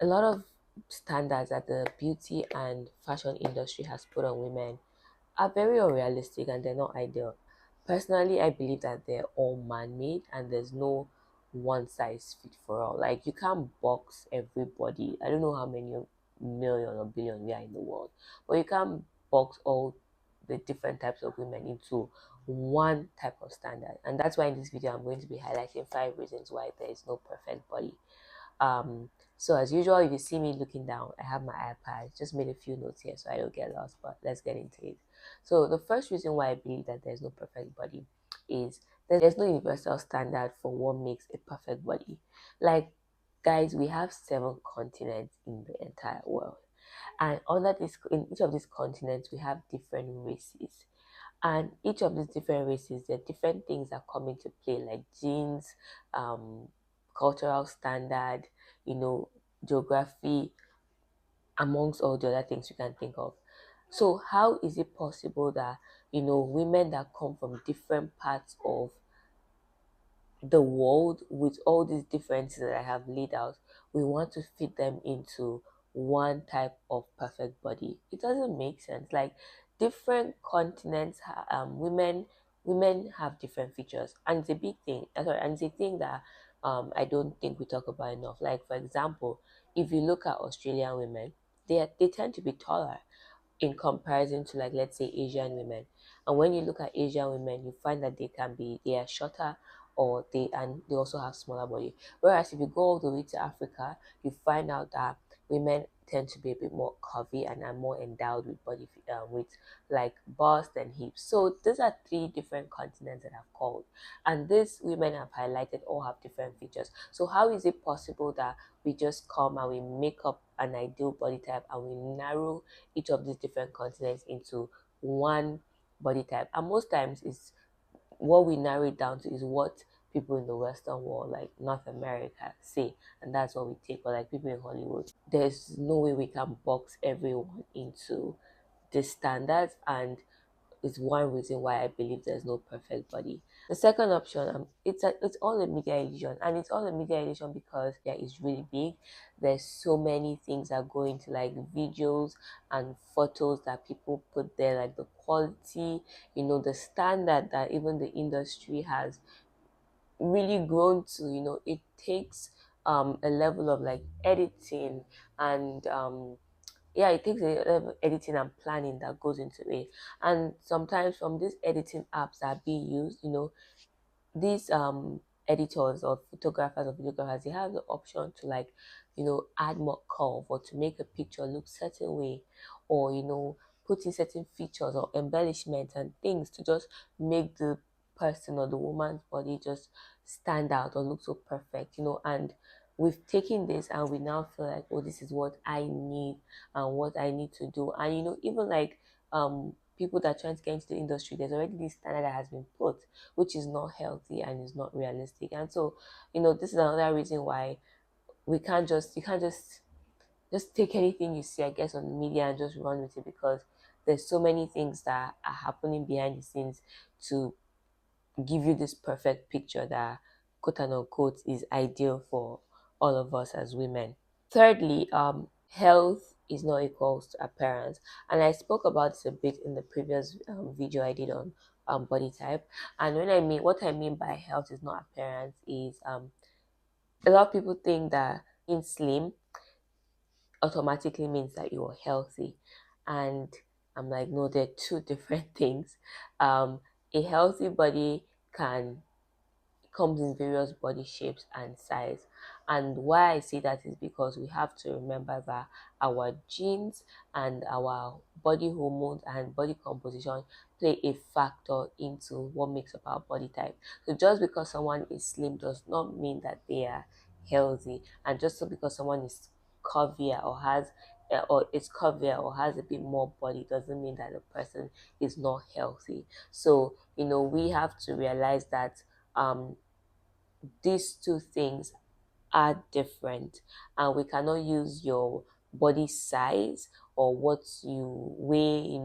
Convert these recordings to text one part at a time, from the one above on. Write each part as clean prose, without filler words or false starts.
A lot of standards that the beauty and fashion industry has put on women are very unrealistic and they're not ideal. Personally, I believe that they're all man made and there's no one size fit for all. Like, you can't box everybody. I don't know how many million or billion we are in the world, but you can't box all the different types of women into one type of standard. And that's why in this video, I'm going to be highlighting 5 reasons why there is no perfect body. So as usual, if you see me looking down, I have my iPad. Just made a few notes here so I don't get lost, but let's get into it. So the first reason why I believe that there's no perfect body is there's no universal standard for what makes a perfect body. Like, guys, we have 7 continents in the entire world. And under this, in each of these continents, we have different races. And each of these different races, there are different things that come into play, like genes, um, cultural standard, you know, geography, amongst all the other things you can think of. So how is it possible that, women that come from different parts of the world, with all these differences that I have laid out, we want to fit them into one type of perfect body? It doesn't make sense. Like, different continents, women have different features, and it's a big thing. Sorry, and it's a thing that I don't think we talk about enough. Like, for example, if you look at Australian women, they tend to be taller in comparison to, like, let's say, Asian women. And when you look at Asian women, you find that they are shorter, or they also have smaller body. Whereas if you go all the way to Africa, you find out that women tend to be a bit more curvy and are more endowed with with like bust and hips. So these are 3 different continents that I've called, and these women have highlighted all have different features. So how is it possible that we just come and we make up an ideal body type and we narrow each of these different continents into one body type? And most times it's what we narrow it down to is what people in the Western world, like North America, say, and that's what we take. Or like people in Hollywood, there's no way we can box everyone into the standards, and is one reason why I believe there's no perfect body. The second option, it's all a media illusion, and it's all a media illusion because yeah, it's really big. There's so many things that go into, like, videos and photos that people put there, like the quality, the standard that even the industry has really grown to. It takes a level of, like, editing and yeah, it takes a level of editing and planning that goes into it. And sometimes from these editing apps that are being used, these editors or photographers or videographers, they have the option to, like, add more curve, or to make a picture look certain way, or put in certain features or embellishments and things to just make the person or the woman's body just stand out or look so perfect. And we've taken this and we now feel like, oh, this is what I need and what I need to do. And even like people that are trying to get into the industry, there's already this standard that has been put, which is not healthy and is not realistic. And so, this is another reason why you can't just take anything you see, I guess, on the media and just run with it, because there's so many things that are happening behind the scenes to give you this perfect picture that, quote and unquote, is ideal for all of us as women. Thirdly, health is not equals to appearance, and I spoke about this a bit in the previous video I did on body type. And what I mean by health is not appearance is a lot of people think that being slim automatically means that you're healthy, and I'm like, no, they're two different things. A healthy body can comes in various body shapes and size. And why I say that is because we have to remember that our genes and our body hormones and body composition play a factor into what makes up our body type. So just because someone is slim does not mean that they are healthy, and just so because someone is curvier or has a bit more body doesn't mean that the person is not healthy. So we have to realize that um these two things are different, and we cannot use your body size or what you weigh,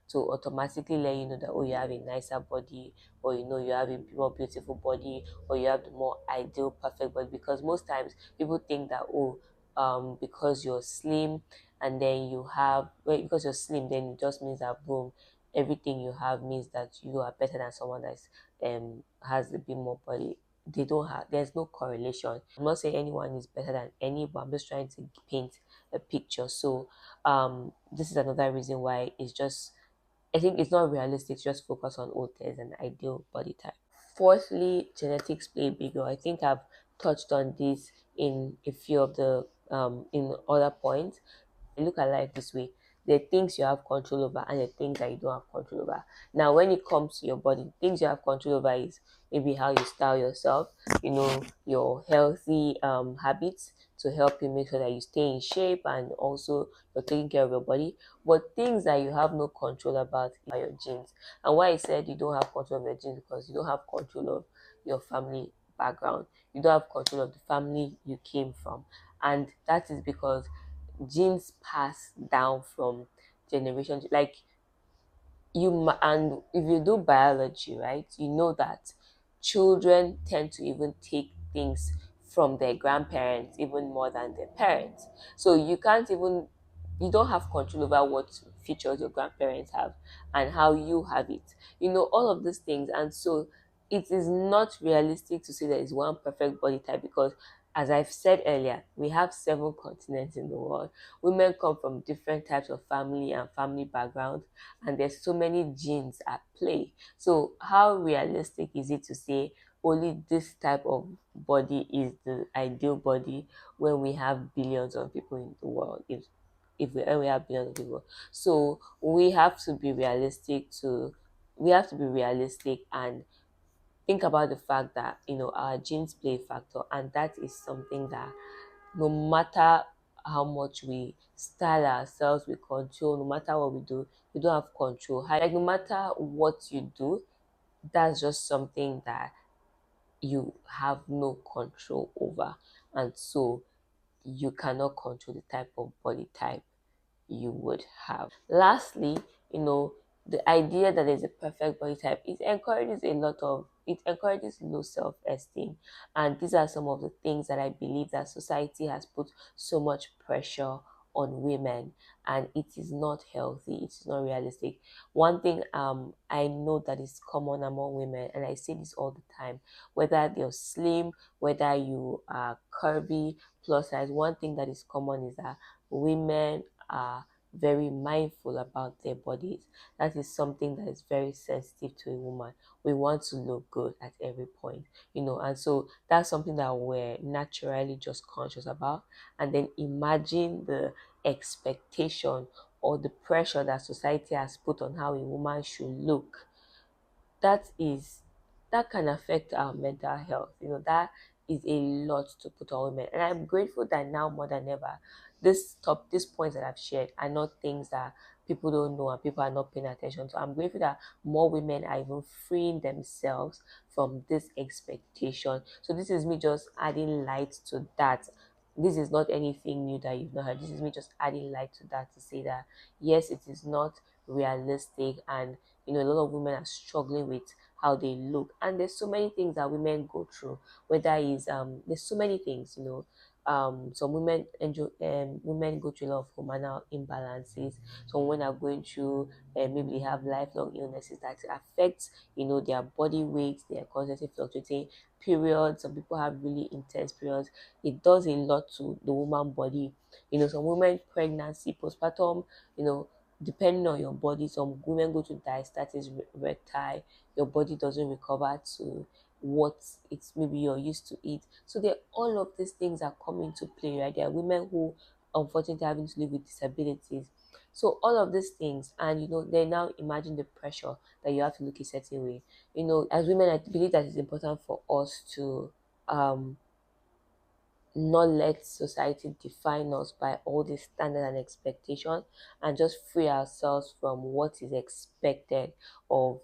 to automatically let you know that, oh, you have a nicer body, or you have a more beautiful body, or you have the more ideal perfect body. Because most times people think that, oh, because you're slim, and then you have, well, because you're slim, then it just means that boom, everything you have means that you are better than someone that's has a bit more body. They don't have, there's no correlation. I'm not saying anyone is better than any, but I'm just trying to paint a picture. So this is another reason why it's just, I think it's not realistic to just focus on, oh, there's an ideal body type. Fourthly, genetics play a big role. I think I've touched on this in a few of the in other points. I look at life this way. There are things you have control over and the things that you don't have control over. Now, when it comes to your body, things you have control over is maybe how you style yourself, your healthy habits to help you make sure that you stay in shape, and also you're taking care of your body. But things that you have no control about are your genes. And why I said you don't have control of your genes, because you don't have control of your family background. You don't have control of the family you came from. And that is because genes pass down from generation like and if you do biology, right, you know that children tend to even take things from their grandparents even more than their parents. So you don't have control over what features your grandparents have and how you have it. All of these things. And so it is not realistic to say there is one perfect body type, because as I've said earlier, we have 7 continents in the world. Women come from different types of family and family backgrounds, and there's so many genes at play. So how realistic is it to say only this type of body is the ideal body when we have billions of people in the world? If we have billions of people, so we have to be realistic and think about the fact that our genes play a factor, and that is something that no matter how much we style ourselves, we control, no matter what we do, you don't have control. Like, no matter what you do, that's just something that you have no control over. And so you cannot control the type of body type you would have. Lastly, you know, the idea that there's a perfect body type, it encourages low self-esteem. And these are some of the things that I believe that society has put so much pressure on women, and it is not healthy, it is not realistic. One thing I know that is common among women, and I say this all the time, whether you're slim, whether you are curvy, plus size, one thing that is common is that women are very mindful about their bodies. That is something that is very sensitive to a woman. We want to look good at every point, and so that's something that we're naturally just conscious about. And then imagine the expectation or the pressure that society has put on how a woman should look. that is that can affect our mental health. That is a lot to put on women, and I'm grateful that now more than ever, these points that I've shared are not things that people don't know and people are not paying attention to. I'm grateful that more women are even freeing themselves from this expectation. So this is me just adding light to that. This is not anything new that you've not heard. This is me just adding light to that, to say that yes, it is not realistic, and a lot of women are struggling with how they look. And there's so many things that women go through, whether is there's so many things. Some women go through a lot of hormonal imbalances. Some women are going through, maybe they have lifelong illnesses that affects their body weight. They are constantly fluctuating. Periods, some people have really intense periods. It does a lot to the woman body. Some women, pregnancy, postpartum, you know depending on your body, some women go to diastasis recti. Your body doesn't recover to what it's maybe you're used to eat. So there, all of these things are coming to play, right? There are women who unfortunately having to live with disabilities. So all of these things, and they now imagine the pressure that you have to look a certain way. As women, I believe that it's important for us to um not let society define us by all these standards and expectations, and just free ourselves from what is expected of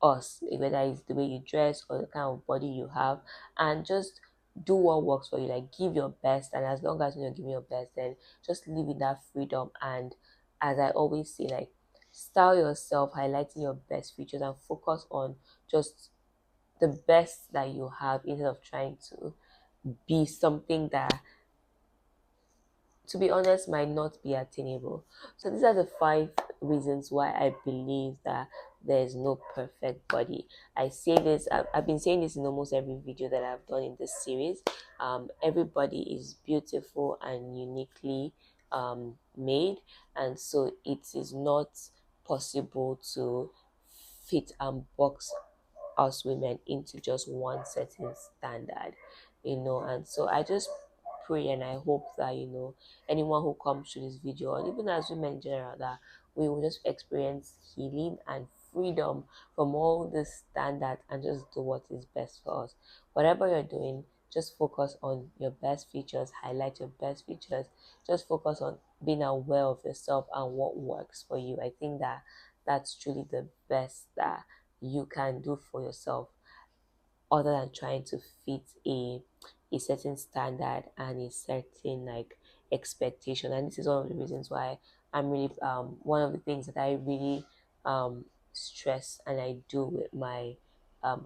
us, whether it's the way you dress or the kind of body you have, and just do what works for you. Like, give your best, and as long as you're giving your best, then just live in that freedom. And as I always say, like, style yourself, highlighting your best features, and focus on just the best that you have, instead of trying to be something that to be honest, might not be attainable. So these are the 5 reasons why I believe that there is no perfect body. I say this, I've been saying this in almost every video that I've done in this series. Everybody is beautiful and uniquely made, and so it is not possible to fit and box us women into just one certain standard, and so I just pray and I hope that anyone who comes to this video, or even as women in general, that we will just experience healing and freedom from all this standards and just do what is best for us. Whatever you're doing, just focus on your best features, highlight your best features, just focus on being aware of yourself and what works for you. I think that that's truly the best that you can do for yourself, other than trying to fit a certain standard and a certain like expectation. And this is one of the reasons why I'm really one of the things that I really stress and I do with my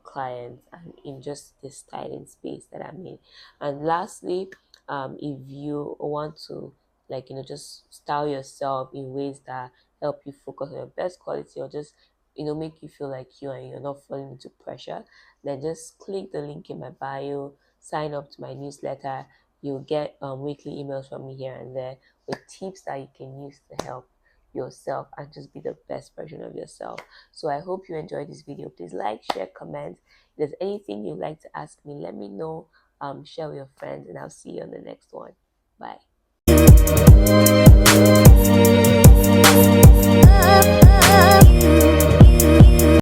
clients and in just the styling space that I'm in. And lastly, if you want to just style yourself in ways that help you focus on your best quality, or just make you feel like you and you're not falling into pressure, then just click the link in my bio, sign up to my newsletter. You'll get weekly emails from me here and there with tips that you can use to help yourself and just be the best version of yourself. So I hope you enjoyed this video. Please like, share, comment. If there's anything you'd like to ask me, let me know. Share with your friends, and I'll see you on the next one. Bye.